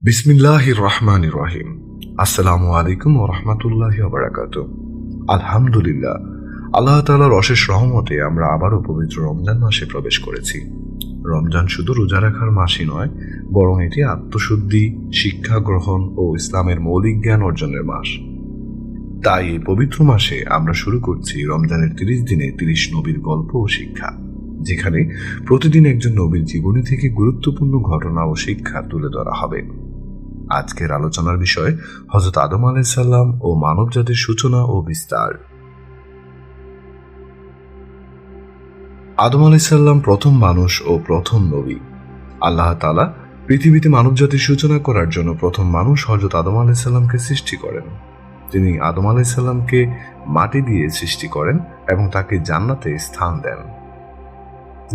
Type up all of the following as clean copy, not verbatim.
বিসমিল্লাহির রহমানির রহিম। আসসালামু আলাইকুম ওয়া রাহমাতুল্লাহি ওয়া বারাকাতুহু। আলহামদুলিল্লাহ, আল্লাহ তাআলার অশেষ রহমতে আমরা আবারও পবিত্র রমজান মাসে প্রবেশ করেছি। রমজান শুধু রোজা রাখার মাসই নয়, বরং এটি আত্মশুদ্ধি, শিক্ষা গ্রহণ ও ইসলামের মৌলিক জ্ঞান অর্জনের মাস। তাই এই পবিত্র মাসে আমরা শুরু করছি রমজানের 30 দিনে 30 নবীর গল্প ও শিক্ষা, যেখানে প্রতিদিন একজন নবীর জীবনী থেকে গুরুত্বপূর্ণ ঘটনা ও শিক্ষা তুলে ধরা হবে। আজকের আলোচনার বিষয় হযরত আদম আলাইহিস সালাম ও মানবজাতির সূচনা ও বিস্তার। আদম আলাইহিস সালাম প্রথম মানুষ ও প্রথম নবী। আল্লাহ তাআলা পৃথিবীতে মানবজাতির সূচনা করার জন্য প্রথম মানুষ হযরত আদম আলাইহিস সালামকে সৃষ্টি করেন। তিনি আদম আলাইহিস সালামকে মাটি দিয়ে সৃষ্টি করেন এবং তাকে জান্নাতে স্থান দেন।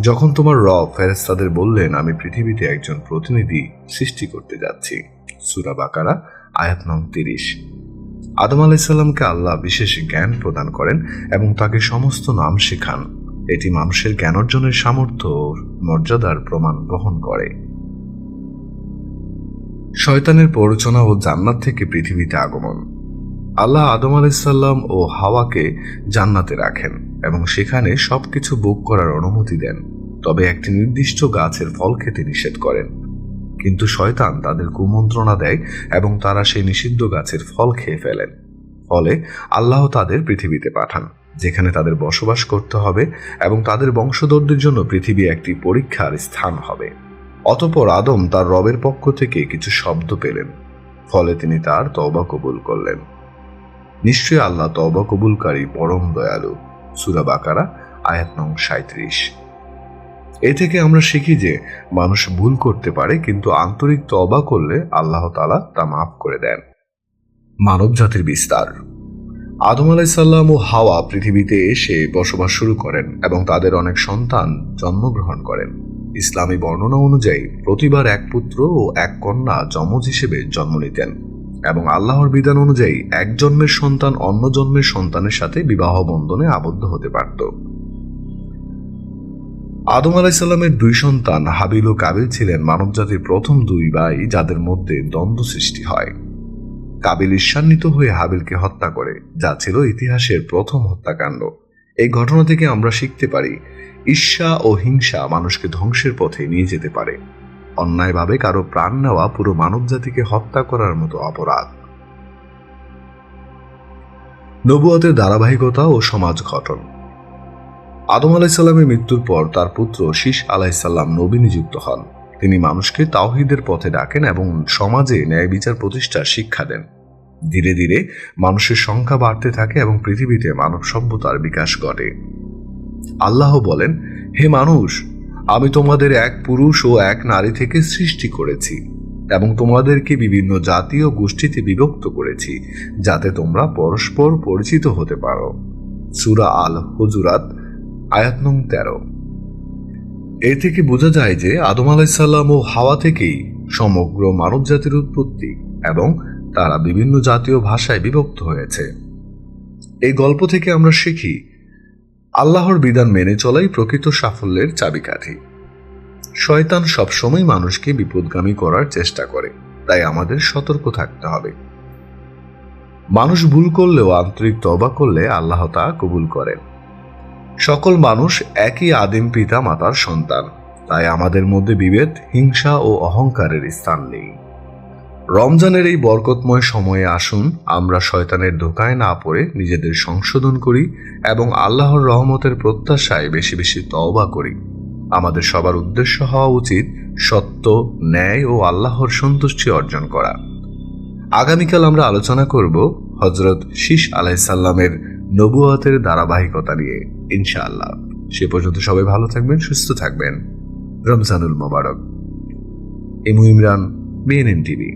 যখন তোমার রব ফেরেশতাদের বললেন, আমি পৃথিবীতে একজন প্রতিনিধি সৃষ্টি করতে যাচ্ছি, সূরা বাকারা আয়াত নং 30। আদম আলাইহিস সালামকে আল্লাহ বিশেষ জ্ঞান প্রদান করেন এবং তাকে সমস্ত নাম শেখান। এটি মানুষের জ্ঞান অর্জনের সামর্থ্য ও মর্যাদার প্রমাণ বহন করে। শয়তানের প্ররোচনা ও জান্নাত থেকে পৃথিবীতে আগমন। আল্লাহ আদম আলাইহিস সালাম ও হাওয়াকে জান্নাতে রাখেন এবং সেখানে সবকিছু ভোগ করার অনুমতি দেন, তবে একটি নির্দিষ্ট গাছের ফল খেতে নিষেধ করেন। কিন্তু শয়তান তাদের কুমন্ত্রণা দেয় এবং তারা সেই নিষিদ্ধ গাছের ফল খেয়ে ফেলেন। ফলে আল্লাহ তাদের পৃথিবীতে পাঠান, যেখানে তাদের বসবাস করতে হবে এবং তাদের বংশধরদের জন্য পৃথিবী একটি পরীক্ষার স্থান হবে। অতঃপর আদম তার রবের পক্ষ থেকে কিছু শব্দ পেলেন, ফলে তিনি তার তওবা কবুল করলেন। নিশ্চয়ই আল্লাহ তওবা কবুলকারী পরম দয়ালু, সূরা বাকারা আয়াত নং 37। এ থেকে আমরা শিখি যে মানুষ ভুল করতে পারে, কিন্তু আন্তরিক তওবা করলে আল্লাহ তাআলা তা মাফ করে দেন। মানব জাতির বিস্তার। আদম আলাইহিস সালাম ও হাওয়া পৃথিবীতে এসে বসবাস শুরু করেন এবং তাদের অনেক সন্তান জন্মগ্রহণ করেন। ইসলামী বর্ণনা অনুযায়ী প্রতিবার এক পুত্র ও এক কন্যা যমজ হিসেবে জন্ম নিতেন এবং আল্লাহর বিধান অনুযায়ী এক জন্মের সন্তান অন্য জন্মের সন্তানের সাথে বিবাহ বন্ধনে আবদ্ধ হতে পারত। আদম আলাইহিস সালামের দুই সন্তান হাবিল ও কাবিল ছিলেন মানবজাতির প্রথম দুই ভাই, যাদের মধ্যে দ্বন্দ্ব সৃষ্টি হয়। কাবিল ঈর্ষান্বিত হয়ে হাবিলকে হত্যা করে, যা ছিল ইতিহাসের প্রথম হত্যাকাণ্ড। এই ঘটনা থেকে আমরা শিখতে পারি, ঈর্ষা ও হিংসা মানুষকে ধ্বংসের পথে নিয়ে যেতে পারে। অন্যায়ভাবে কারো প্রাণ নেওয়া পুরো মানবজাতিকে হত্যা করার মতো অপরাধ। নবুয়তের ধারাবাহিকতা ও সমাজ গঠন। আদম আলাইহিস সালামের মৃত্যুর পর তার পুত্র শীশ আলাইহিস সালাম নবী নিযুক্ত হন। তিনি মানুষকে তাওহীদের পথে ডাকেন এবং সমাজে ন্যায় বিচার প্রতিষ্ঠার শিক্ষা দেন। ধীরে ধীরে মানুষের সংখ্যা বাড়তে থাকে এবং পৃথিবীতে মানব সভ্যতার বিকাশ ঘটে। আল্লাহ বলেন, হে মানুষ, আমি তোমাদের এক পুরুষ ও এক নারী থেকে সৃষ্টি করেছি এবং তোমাদেরকে বিভিন্ন জাতি ও গোষ্ঠীতে বিভক্ত করেছি, যাতে তোমরা পরস্পর পরিচিত হতে পারো, সূরা আল হুজুরাত আয়াত নং 13। এ থেকে বোঝা যায় যে আদম আলাইহিস সালাম ও হাওয়া থেকেই সমগ্র মানবজাতির উৎপত্তি এবং তারা বিভিন্ন জাতীয় ভাষায় বিভক্ত হয়েছে। এই গল্প থেকে আমরা শিখি, আল্লাহর বিধান মেনে চলাই প্রকৃত সাফল্যের চাবিকাঠি। শয়তান সবসময় মানুষকে বিপদগামী করার চেষ্টা করে, তাই আমাদের সতর্ক থাকতে হবে। মানুষ ভুল করলেও আন্তরিক তওবা করলে আল্লাহ তা কবুল করেন। সকল মানুষ একই আদিম পিতা মাতার সন্তান, তাই আমাদের মধ্যে বিভেদ, হিংসা ও অহংকারের স্থান নেই। রমজানের এই বরকতময় সময়ে আসুন আমরা শয়তানের ধোঁকায় না পড়ে নিজেদের সংশোধন করি এবং আল্লাহর রহমতের প্রত্যাশায় বেশি বেশি তওবা করি। আমাদের সবার উদ্দেশ্য হওয়া উচিত সত্য, ন্যায় ও আল্লাহর সন্তুষ্টি অর্জন করা। আগামীকাল আমরা আলোচনা করব হযরত শীশ আলাইহিস সালামের নবুয়তের ধারাবাহিকতা নিয়ে, ইনশাআল্লাহ। সে পর্যন্ত সবাই ভালো থাকবেন, সুস্থ থাকবেন। রমজানুল মোবারক। ইমু ইমরান, বিএনএন টিভি।